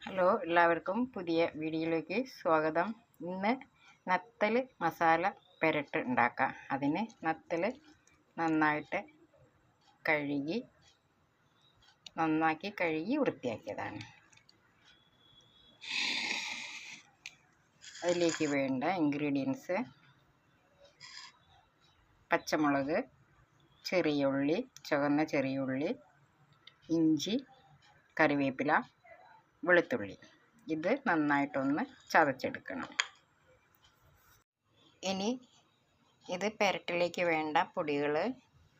Hello, എല്ലാവർക്കും പുതിയ വീഡിയോയിലേക്ക് സ്വാഗതം. ഇന്ന് നത്തൽ മസാല പെരട്ട് ഉണ്ടാക്കാം. അതിന് നത്തൽ നന്നാക്കി കഴുകി വൃത്തിയാക്കിയതാണ്. അതിലേക്ക് വേണ്ട ഇൻഗ്രീഡിയൻസ്: പച്ചമുളക്, ചെറിയ ഉള്ളി, ചുവന്ന ചെറിയ ഉള്ളി, ഇഞ്ചി, കറിവേപ്പില, വെളുത്തുള്ളി. ഇത് നന്നായിട്ടൊന്ന് ചതച്ചെടുക്കണം. ഇനി ഇത് പെരട്ടിലേക്ക് വേണ്ട പൊടികൾ: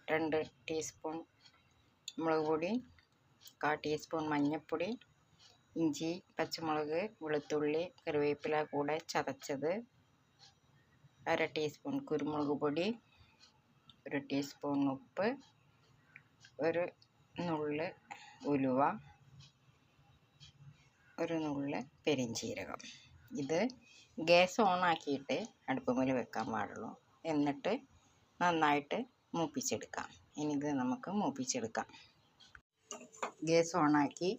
2 ടീസ്പൂൺ മുളക് പൊടി, 1/4 ടീസ്പൂൺ മഞ്ഞൾപ്പൊടി, ഇഞ്ചി, പച്ചമുളക്, വെളുത്തുള്ളി, കറിവേപ്പില കൂടെ ചതച്ചത്, 1/2 ടീസ്പൂൺ കുരുമുളക് പൊടി, 1 ടീസ്പൂൺ ഉപ്പ്, ഒരു നുള്ള് ഉലുവ, ഒരു നുള്ള് പെരിഞ്ചീരകം. ഇത് ഗ്യാസ് ഓണാക്കിയിട്ട് അടുപ്പുമേൽ വെക്കാൻ പാടുള്ളൂ. എന്നിട്ട് നന്നായിട്ട് മൂപ്പിച്ചെടുക്കാം. ഇനി ഇത് നമുക്ക് മൂപ്പിച്ചെടുക്കാം. ഗ്യാസ് ഓണാക്കി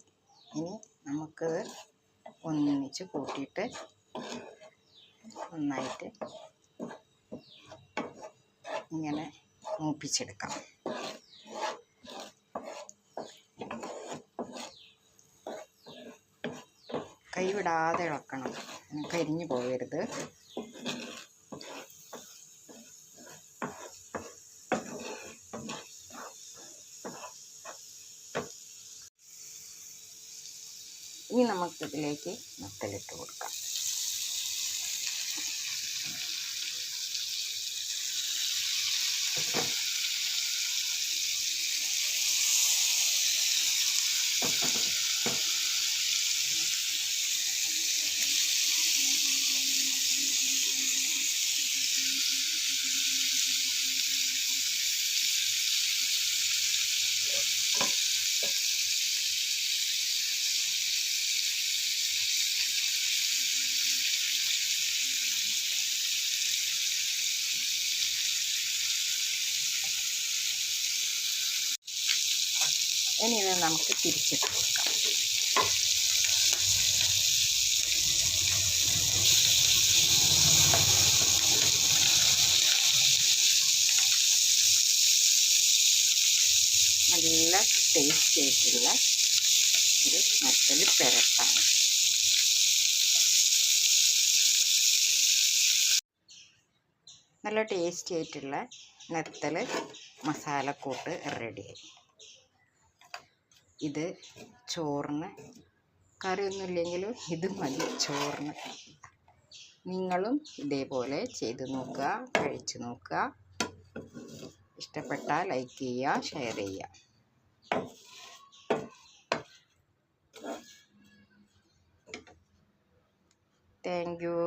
ഇനി നമുക്കിത് ഒന്നിച്ച് കൂട്ടിയിട്ട് നന്നായിട്ട് ഇങ്ങനെ മൂപ്പിച്ചെടുക്കാം. കൈവിടാതെ ഇളക്കണം, കരിഞ്ഞു പോകരുത്. ഇനി നമുക്കിതിലേക്ക് നത്തലിട്ട് കൊടുക്കാം. ഇനി ഇത് നമുക്ക് തിരിച്ചിട്ട് കൊടുക്കാം. നല്ല ടേസ്റ്റ് ആയിട്ടുള്ള ഒരു നത്തൽ പെരട്ടാണ്. നല്ല ടേസ്റ്റി ആയിട്ടുള്ള നത്തൽ മസാലക്കൂട്ട് റെഡിയായി. ഇത് ചോറിന്, കറിയൊന്നുമില്ലെങ്കിലും ഇത് മതി ചോറിന്. നിങ്ങളും ഇതേപോലെ ചെയ്ത് നോക്കുക, കഴിച്ചു നോക്കുക. ഇഷ്ടപ്പെട്ടാൽ ലൈക്ക് ചെയ്യുക, ഷെയർ ചെയ്യുക. Thank you.